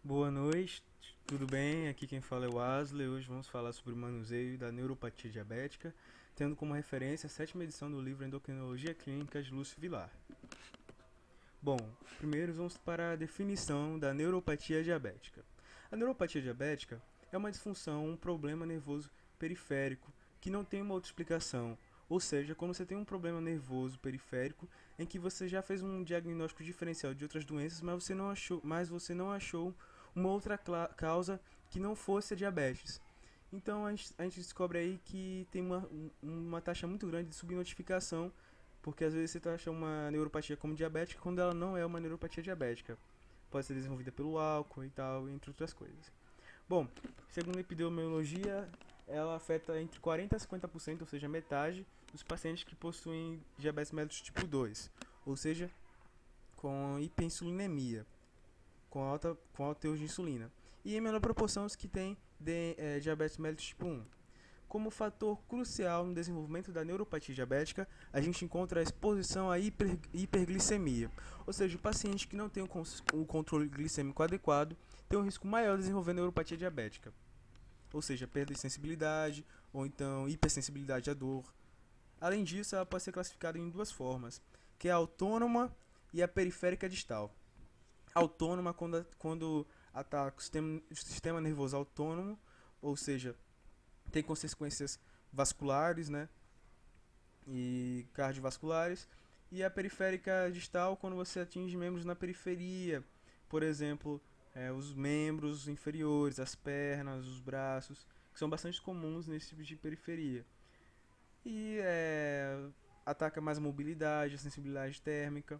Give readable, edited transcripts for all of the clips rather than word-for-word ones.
Boa noite, tudo bem? Aqui quem fala é o Asley. Hoje vamos falar sobre o manuseio da neuropatia diabética, tendo como referência a sétima edição do livro Endocrinologia Clínica de Lúcio Vilar. Bom, primeiro vamos para a definição da neuropatia diabética. A neuropatia diabética é uma disfunção, um problema nervoso periférico que não tem uma outra explicação. Ou seja, quando você tem um problema nervoso periférico em que você já fez um diagnóstico diferencial de outras doenças, mas você não achou uma outra causa que não fosse a diabetes. Então a gente descobre aí que tem uma taxa muito grande de subnotificação, porque às vezes você taxa uma neuropatia como diabética quando ela não é uma neuropatia diabética. Pode ser desenvolvida pelo álcool e tal, entre outras coisas. Bom, segundo a epidemiologia, ela afeta entre 40% a 50%, ou seja, metade, dos pacientes que possuem diabetes mellitus tipo 2, ou seja, com hiperinsulinemia, com alto teor de insulina. E em menor proporção os que têm diabetes mellitus tipo 1. Como fator crucial no desenvolvimento da neuropatia diabética, a gente encontra a exposição à hiperglicemia. Ou seja, o paciente que não tem o controle glicêmico adequado tem um risco maior de desenvolver neuropatia diabética. Ou seja, perda de sensibilidade ou então hipersensibilidade à dor. Além disso, ela pode ser classificada em duas formas, que é a autônoma e a periférica distal. Autônoma quando ataca o sistema nervoso autônomo, ou seja, tem consequências vasculares, né, e cardiovasculares, e a periférica distal quando você atinge membros na periferia, por exemplo, os membros inferiores, as pernas, os braços, que são bastante comuns nesse tipo de periferia. E ataca mais a mobilidade, a sensibilidade térmica.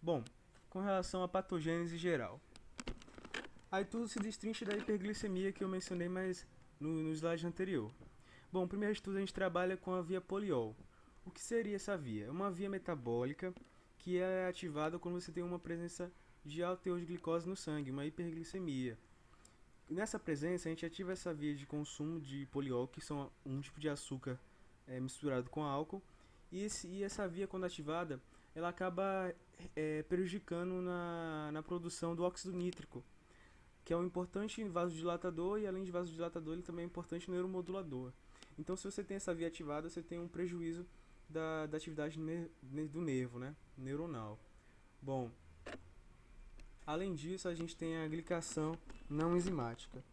Bom, com relação à patogênese geral, aí tudo se destrincha da hiperglicemia que eu mencionei mais no slide anterior. Bom, primeiro de tudo a gente trabalha com a via poliol. O que seria essa via? É uma via metabólica que é ativada quando você tem uma presença de alto teor de glicose no sangue, uma hiperglicemia. Nessa presença, a gente ativa essa via de consumo de poliol, que são um tipo de açúcar misturado com álcool, e essa via, quando ativada, ela acaba prejudicando na produção do óxido nítrico, que é um importante vasodilatador, e além de vasodilatador, ele também é um importante neuromodulador. Então, se você tem essa via ativada, você tem um prejuízo da atividade do nervo, né, neuronal. Bom, além disso, a gente tem a glicação não enzimática.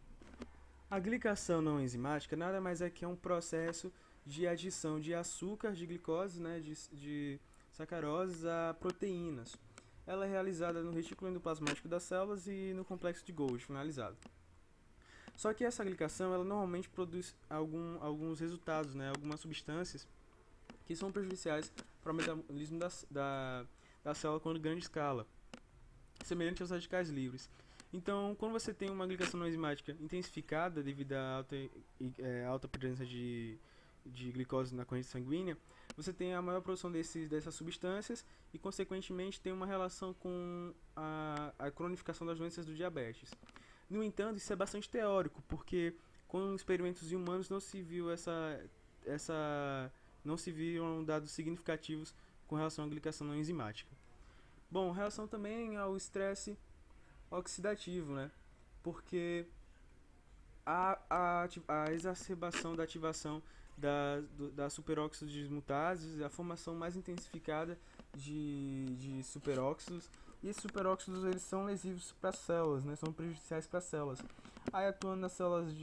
A glicação não enzimática nada mais é que um processo de adição de açúcar, de glicose, né, de sacaroses a proteínas. Ela é realizada no retículo endoplasmático das células e no complexo de Golgi finalizado. Só que essa glicação, ela normalmente produz alguns resultados, né, algumas substâncias que são prejudiciais para o metabolismo da célula com grande escala, semelhante aos radicais livres. Então, quando você tem uma glicação não enzimática intensificada devido à alta presença de glicose na corrente sanguínea, você tem a maior produção dessas substâncias e, consequentemente, tem uma relação com a cronificação das doenças do diabetes. No entanto, isso é bastante teórico, porque com experimentos em humanos não se viram dados significativos com relação à glicação não enzimática. Bom, relação também ao estresse oxidativo, né? Porque a exacerbação da ativação da superóxido dismutases, a formação mais intensificada de superóxidos, e esses superóxidos eles são lesivos para as células, né? São prejudiciais para as células. Aí atuando nas células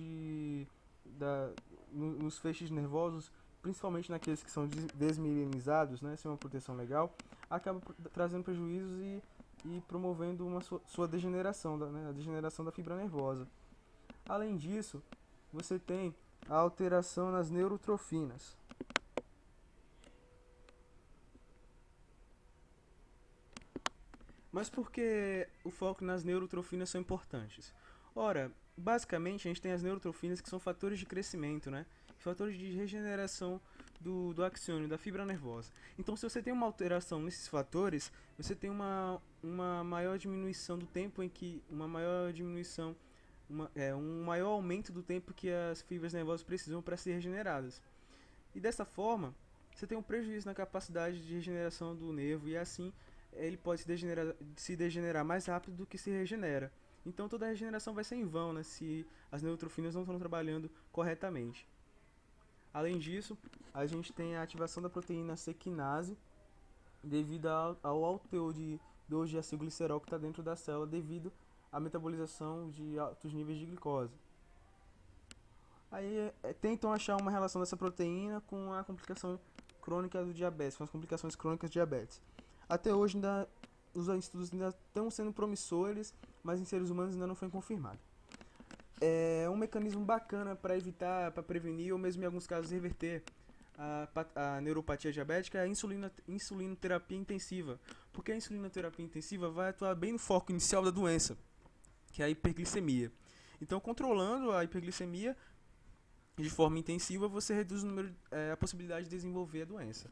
nos feixes nervosos, principalmente naqueles que são desmielinizados, né? Sem uma proteção legal, acaba trazendo prejuízos e promovendo uma sua degeneração, né? A degeneração da fibra nervosa. Além disso, você tem a alteração nas neurotrofinas. Mas por que o foco nas neurotrofinas são importantes? Ora, basicamente a gente tem as neurotrofinas que são fatores de crescimento, né? Fatores de regeneração do axônio, da fibra nervosa. Então, se você tem uma alteração nesses fatores, você tem uma maior diminuição do tempo em que. Uma maior diminuição. Um maior aumento do tempo que as fibras nervosas precisam para ser regeneradas. E dessa forma, você tem um prejuízo na capacidade de regeneração do nervo e assim ele pode se degenerar mais rápido do que se regenera. Então toda a regeneração vai ser em vão, né, se as neutrofinas não estão trabalhando corretamente. Além disso, a gente tem a ativação da proteína C quinase devido ao alto teor de 2-deacilglicerol que está dentro da célula devido à metabolização de altos níveis de glicose. Aí tentam achar uma relação dessa proteína com a complicação crônica do diabetes, com as complicações crônicas do diabetes. Até hoje os estudos ainda estão sendo promissores, mas em seres humanos ainda não foi confirmado. É um mecanismo bacana para evitar, para prevenir ou mesmo em alguns casos reverter a neuropatia diabética é a insulinoterapia intensiva. Porque a insulinoterapia intensiva vai atuar bem no foco inicial da doença, que é a hiperglicemia. Então, controlando a hiperglicemia de forma intensiva, você reduz a possibilidade de desenvolver a doença.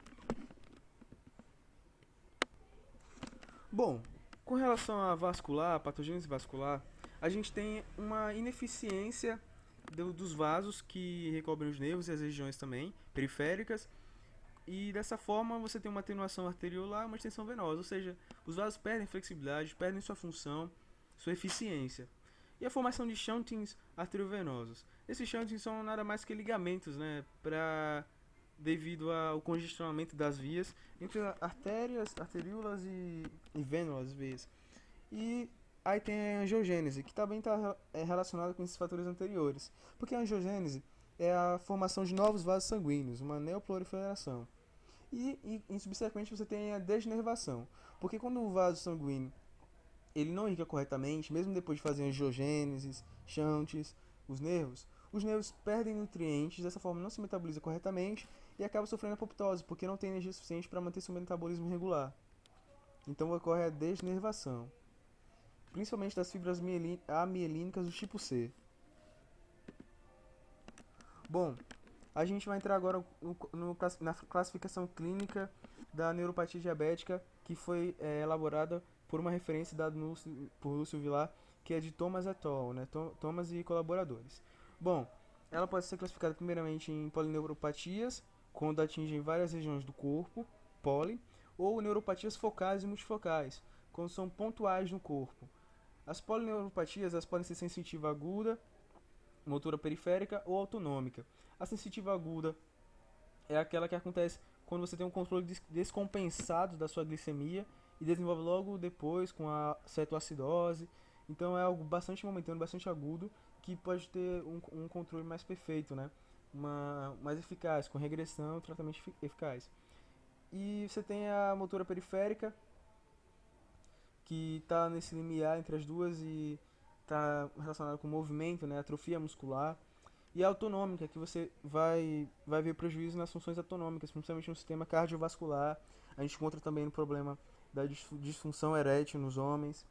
Bom, com relação à vascular, a patogênese vascular, a gente tem uma ineficiência dos vasos que recobrem os nervos e as regiões também periféricas, e dessa forma você tem uma atenuação arteriolar e uma extensão venosa, ou seja, os vasos perdem flexibilidade, perdem sua função, sua eficiência. E a formação de shuntings arteriovenosos. Esses shuntings são nada mais que ligamentos, né, devido ao congestionamento das vias entre artérias, arteríolas e vênulas veias. E aí tem a angiogênese, que também está relacionada com esses fatores anteriores. Porque a angiogênese é a formação de novos vasos sanguíneos, uma neoproliferação. E subsequente você tem a desnervação. Porque quando o vaso sanguíneo ele não irriga corretamente, mesmo depois de fazer angiogênese, shunts, os nervos perdem nutrientes, dessa forma não se metaboliza corretamente e acaba sofrendo apoptose, porque não tem energia suficiente para manter seu metabolismo regular. Então ocorre a desnervação, principalmente das fibras amielínicas do tipo C. Bom, a gente vai entrar agora na classificação clínica da neuropatia diabética, que foi elaborada por uma referência dada por Lúcio Villar, que é de Thomas et al., né? Thomas e colaboradores. Bom, ela pode ser classificada primeiramente em polineuropatias, quando atingem várias regiões do corpo, poli, ou neuropatias focais e multifocais, quando são pontuais no corpo. As polineuropatias elas podem ser sensitiva aguda, motora periférica ou autonômica. A sensitiva aguda é aquela que acontece quando você tem um controle descompensado da sua glicemia e desenvolve logo depois com a cetoacidose. Então é algo bastante momentâneo, bastante agudo, que pode ter um controle mais perfeito, né? Mais eficaz, com regressão e tratamento eficaz. E você tem a motora periférica, que está nesse limiar entre as duas e está relacionado com o movimento, né? Atrofia muscular. E a autonômica, que você vai ver prejuízo nas funções autonômicas, principalmente no sistema cardiovascular. A gente encontra também no problema da disfunção erétil nos homens.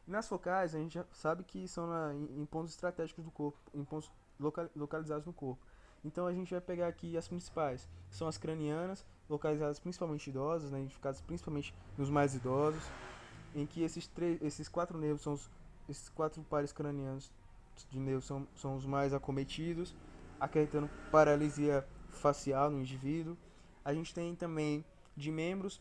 E nas focais, a gente já sabe que são em pontos estratégicos do corpo, em pontos localizados no corpo. Então a gente vai pegar aqui as principais, que são as cranianas, localizadas principalmente em idosos, né, identificadas principalmente nos mais idosos, em que esses quatro nervos esses quatro pares cranianos de nervos são os mais acometidos, acarretando paralisia facial no indivíduo. A gente tem também de membros,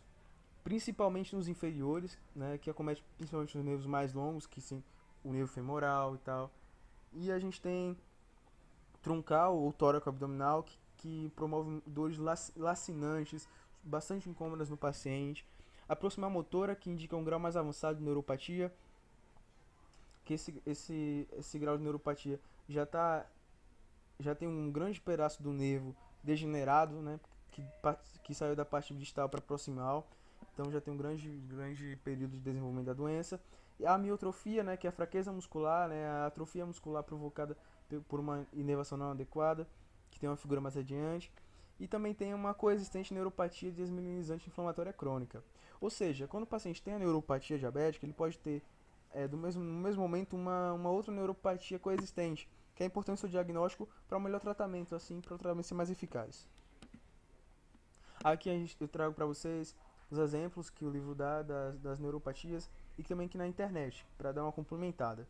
principalmente nos inferiores, né, que acomete principalmente os nervos mais longos, que sim, o nervo femoral e tal. E a gente tem truncal ou tóraco abdominal, que promove dores lacinantes, bastante incômodas no paciente. A proximal motora, que indica um grau mais avançado de neuropatia, que esse grau de neuropatia já tem um grande pedaço do nervo degenerado, né, que saiu da parte distal para proximal, então já tem um grande período de desenvolvimento da doença. E a amiotrofia, né, que é a fraqueza muscular, né, a atrofia muscular provocada por uma inervação não adequada, que tem uma figura mais adiante. E também tem uma coexistente neuropatia desmielinizante inflamatória crônica. Ou seja, quando o paciente tem a neuropatia diabética, ele pode ter no mesmo momento uma outra neuropatia coexistente, que é importante o seu diagnóstico para um melhor tratamento, assim, para o tratamento ser mais eficaz. Aqui eu trago para vocês os exemplos que o livro dá das neuropatias e também aqui na internet, para dar uma complementada.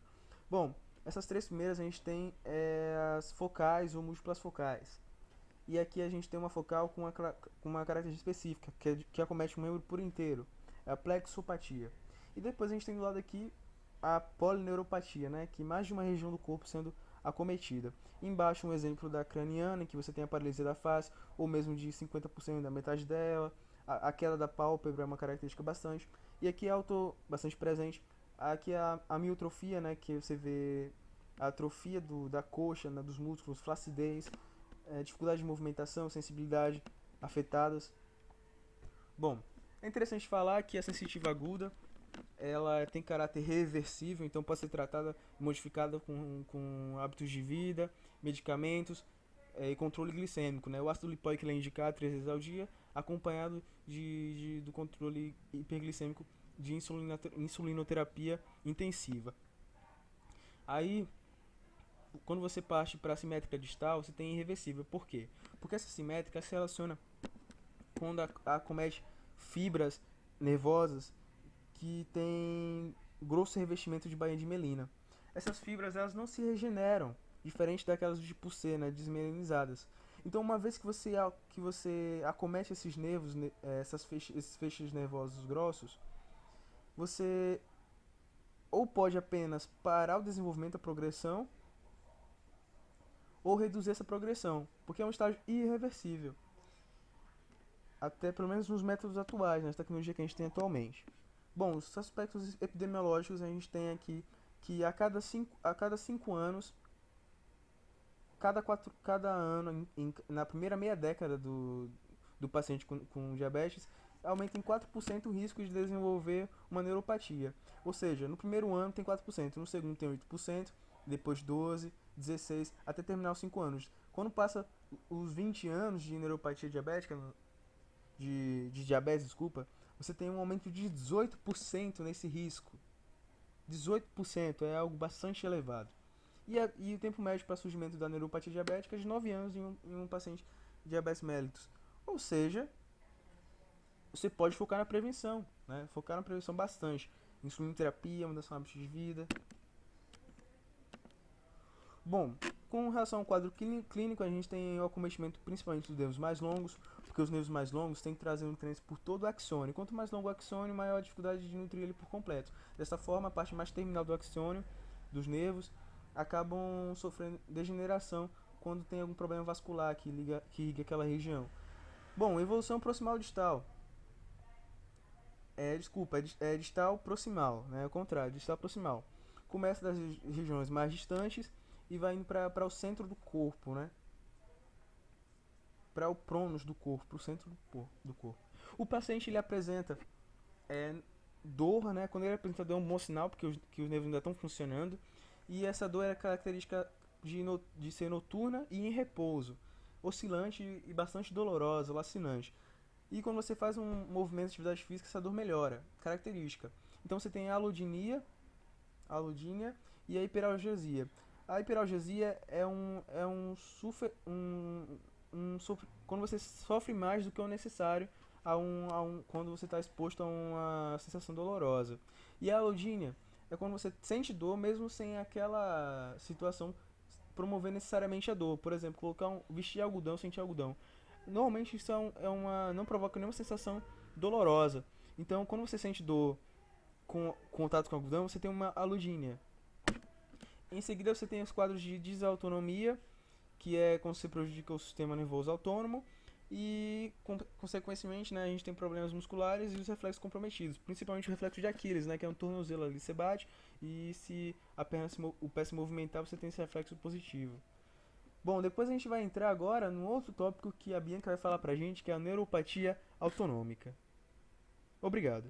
Bom, essas três primeiras a gente tem as focais ou múltiplas focais. E aqui a gente tem uma focal com uma característica específica, que acomete um membro por inteiro. é a plexopatia. E depois a gente tem do lado aqui a polineuropatia, né, que mais de uma região do corpo sendo acometida. Embaixo um exemplo da craniana, em que você tem a paralisia da face, ou mesmo de 50% da metade dela. A queda da pálpebra é uma característica bastante. E aqui é bastante presente. Aqui é a miotrofia, né, que você vê a atrofia da coxa, né, dos músculos, flacidez, dificuldade de movimentação, sensibilidade afetadas. Bom, é interessante falar que a sensitiva aguda ela tem caráter reversível, então pode ser tratada e modificada com hábitos de vida, medicamentos e controle glicêmico. Né? O ácido lipóico é indicado 3 vezes ao dia, acompanhado do controle hiperglicêmico de insulinoterapia intensiva. Aí, quando você parte para a simétrica distal, você tem irreversível. Por quê? Porque essa simétrica se relaciona quando acomete fibras nervosas que tem grosso revestimento de bainha de melina. Essas fibras elas não se regeneram, diferente daquelas de tipo C, né, desmelinizadas. Então, uma vez que você acomete esses nervos, esses feixes nervosos grossos, você ou pode apenas parar o desenvolvimento, a progressão, ou reduzir essa progressão, porque é um estágio irreversível. Até pelo menos nos métodos atuais, nas tecnologias que a gente tem atualmente. Bom, os aspectos epidemiológicos a gente tem aqui que a cada 5 anos, cada ano, na primeira meia década do paciente com diabetes, aumenta em 4% o risco de desenvolver uma neuropatia. Ou seja, no primeiro ano tem 4%, no segundo tem 8%, depois 12%, 16%, até terminar os 5 anos. Quando passa os 20 anos de neuropatia diabética, de diabetes, desculpa, você tem um aumento de 18% nesse risco. 18% é algo bastante elevado. E o tempo médio para surgimento da neuropatia diabética é de 9 anos em um paciente de diabetes mellitus. Ou seja, você pode focar na prevenção, né? Focar na prevenção bastante. Insulinoterapia, mudança de hábitos de vida. Bom, com relação ao quadro clínico, a gente tem o acometimento principalmente dos nervos mais longos, porque os nervos mais longos têm que trazer nutrientes por todo o axônio. Quanto mais longo o axônio, maior a dificuldade de nutrir ele por completo. Dessa forma, a parte mais terminal do axônio, dos nervos, acabam sofrendo degeneração quando tem algum problema vascular que irriga aquela região. Bom, evolução proximal distal. É distal proximal, né? É o contrário, distal proximal. Começa das regiões mais distantes e vai indo para o centro do corpo, né? Para o prônus do corpo, para o centro do corpo. O paciente ele apresenta dor, né? Quando ele apresenta dor é um bom sinal, porque que os nervos ainda estão funcionando. E essa dor é característica de ser noturna e em repouso, oscilante e bastante dolorosa, lacinante. E quando você faz um movimento de atividade física, essa dor melhora, característica. Então você tem a alodinia e a hiperalgesia. A hiperalgesia quando você sofre mais do que o necessário quando você está exposto a uma sensação dolorosa. E a alodinia é quando você sente dor mesmo sem aquela situação promover necessariamente a dor. Por exemplo, vestir algodão, sentir algodão. Normalmente isso não provoca nenhuma sensação dolorosa. Então, quando você sente dor com contato com algodão, você tem uma alodínia. Em seguida, você tem os quadros de desautonomia, que é quando você prejudica o sistema nervoso autônomo. E, consequentemente, né, a gente tem problemas musculares e os reflexos comprometidos. Principalmente o reflexo de Aquiles, né, que é um tornozelo ali. Você bate e se o pé se movimentar, você tem esse reflexo positivo. Bom, depois a gente vai entrar agora no outro tópico que a Bianca vai falar pra gente, que é a neuropatia autonômica. Obrigado.